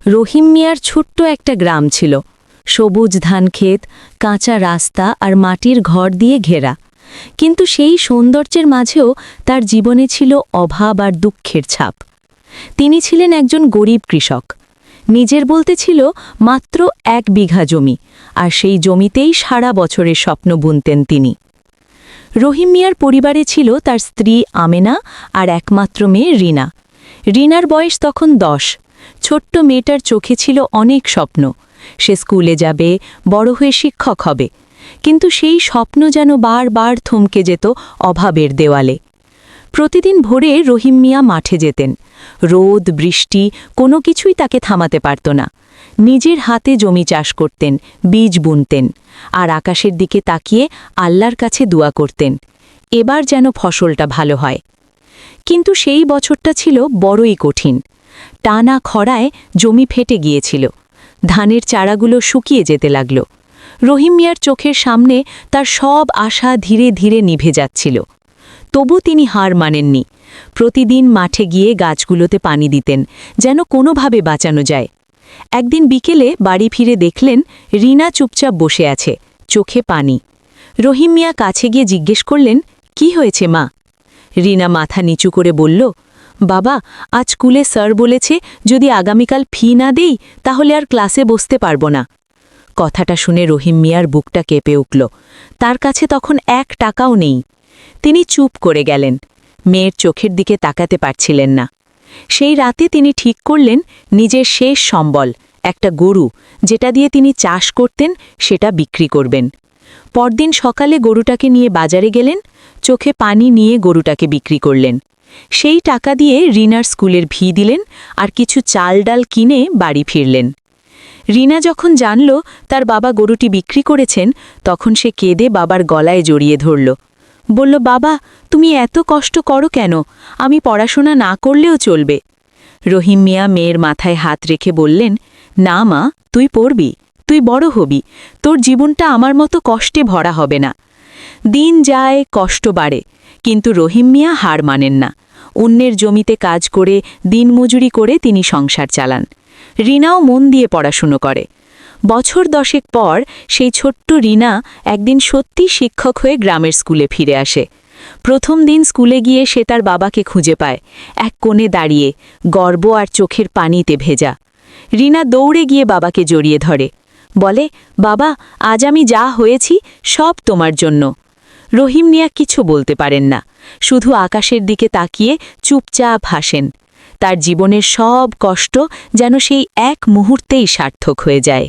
রহিম মিয়ার ছোট্ট একটা গ্রাম ছিল। সবুজ ধানক্ষেত, কাঁচা রাস্তা আর মাটির ঘর দিয়ে ঘেরা। কিন্তু সেই সৌন্দর্যের মাঝেও তার জীবনে ছিল অভাব আর দুঃখের ছাপ। তিনি ছিলেন একজন গরিব কৃষক। নিজের বলতে ছিল মাত্র 1 বিঘা জমি, আর সেই জমিতেই সারা বছরের স্বপ্ন বুনতেন তিনি। রহিম মিয়ার পরিবারে ছিল তার স্ত্রী আমেনা আর একমাত্র মেয়ে রিনা। রিনার বয়স তখন 10। ছোট্ট মেয়েটার চোখে ছিল অনেক স্বপ্ন। সে স্কুলে যাবে, বড় হয়ে শিক্ষক হবে। কিন্তু সেই স্বপ্ন যেন বারবার থমকে যেত অভাবের দেওয়ালে। প্রতিদিন ভোরে রহিম মিয়া মাঠে যেতেন। রোদ, বৃষ্টি কোনো কিছুই তাকে থামাতে পারত না। নিজের হাতে জমি চাষ করতেন, বীজ বুনতেন, আর আকাশের দিকে তাকিয়ে আল্লাহর কাছে দোয়া করতেন, এবার যেন ফসলটা ভালো হয়। কিন্তু সেই বছরটা ছিল বড়ই কঠিন। টানা খরায় জমি ফেটে গিয়েছিল। ধানের চারাগুলো শুকিয়ে যেতে লাগল। রহিম মিয়ার চোখের সামনে তার সব আশা ধীরে ধীরে নিভে যাচ্ছিল। তবু তিনি হার মানেননি। প্রতিদিন মাঠে গিয়ে গাছগুলোতে পানি দিতেন, যেন কোনোভাবে বাঁচানো যায়। একদিন বিকেলে বাড়ি ফিরে দেখলেন রিনা চুপচাপ বসে আছে, চোখে পানি। রহিম মিয়া কাছে গিয়ে জিজ্ঞেস করলেন, কি হয়েছে মা? রিনা মাথা নিচু করে বলল, বাবা, আজ স্কুলে স্যার বলেছে যদি আগামীকাল ফি না দেই তাহলে আর ক্লাসে বসতে পারব না। কথাটা শুনে রহিম মিয়ার বুকটা কেঁপে উঠল। তার কাছে তখন 1 টাকাও নেই। তিনি চুপ করে গেলেন, মেয়ের চোখের দিকে তাকাতে পারছিলেন না। সেই রাতে তিনি ঠিক করলেন নিজের শেষ সম্বল, একটা গরু, যেটা দিয়ে তিনি চাষ করতেন, সেটা বিক্রি করবেন। পরদিন সকালে গরুটাকে নিয়ে বাজারে গেলেন, চোখে পানি নিয়ে গরুটাকে বিক্রি করলেন। সেই টাকা দিয়ে রিনার স্কুলের ফি দিলেন আর কিছু চাল ডাল কিনে বাড়ি ফিরলেন। রিনা যখন জানল তার বাবা গরুটি বিক্রি করেছেন, তখন সে কেঁদে বাবার গলায় জড়িয়ে ধরল। বলল, বাবা, তুমি এত কষ্ট করো কেন? আমি পড়াশোনা না করলেও চলবে। রহিম মিয়া মেয়ের মাথায় হাত রেখে বললেন, না মা, তুই পড়বি, তুই বড় হবি, তোর জীবনটা আমার মতো কষ্টে ভরা হবে না। দিন যায়, কষ্ট বাড়ে, কিন্তু রহিম মিয়া হার মানেন না। অন্যের জমিতে কাজ করে, দিনমজুরি করে তিনি সংসার চালান। রিনাও মন দিয়ে পড়াশুনো করে। বছর 10 পর সেই ছোট্ট রিনা একদিন সত্যি শিক্ষক হয়ে গ্রামের স্কুলে ফিরে আসে। প্রথম দিন স্কুলে গিয়ে সে তার বাবাকে খুঁজে পায়, এক কোণে দাঁড়িয়ে, গর্ব আর চোখের পানিতে ভেজা। রিনা দৌড়ে গিয়ে বাবাকে জড়িয়ে ধরে, বলে, বাবা, আজ আমি যা হয়েছি সব তোমার জন্য। রহিম মিয়া কিছু বলতে পারেন না, শুধু আকাশের দিকে তাকিয়ে চুপচাপ হাসেন। তার জীবনের সব কষ্ট যেন সেই এক মুহূর্তেই সার্থক হয়ে যায়।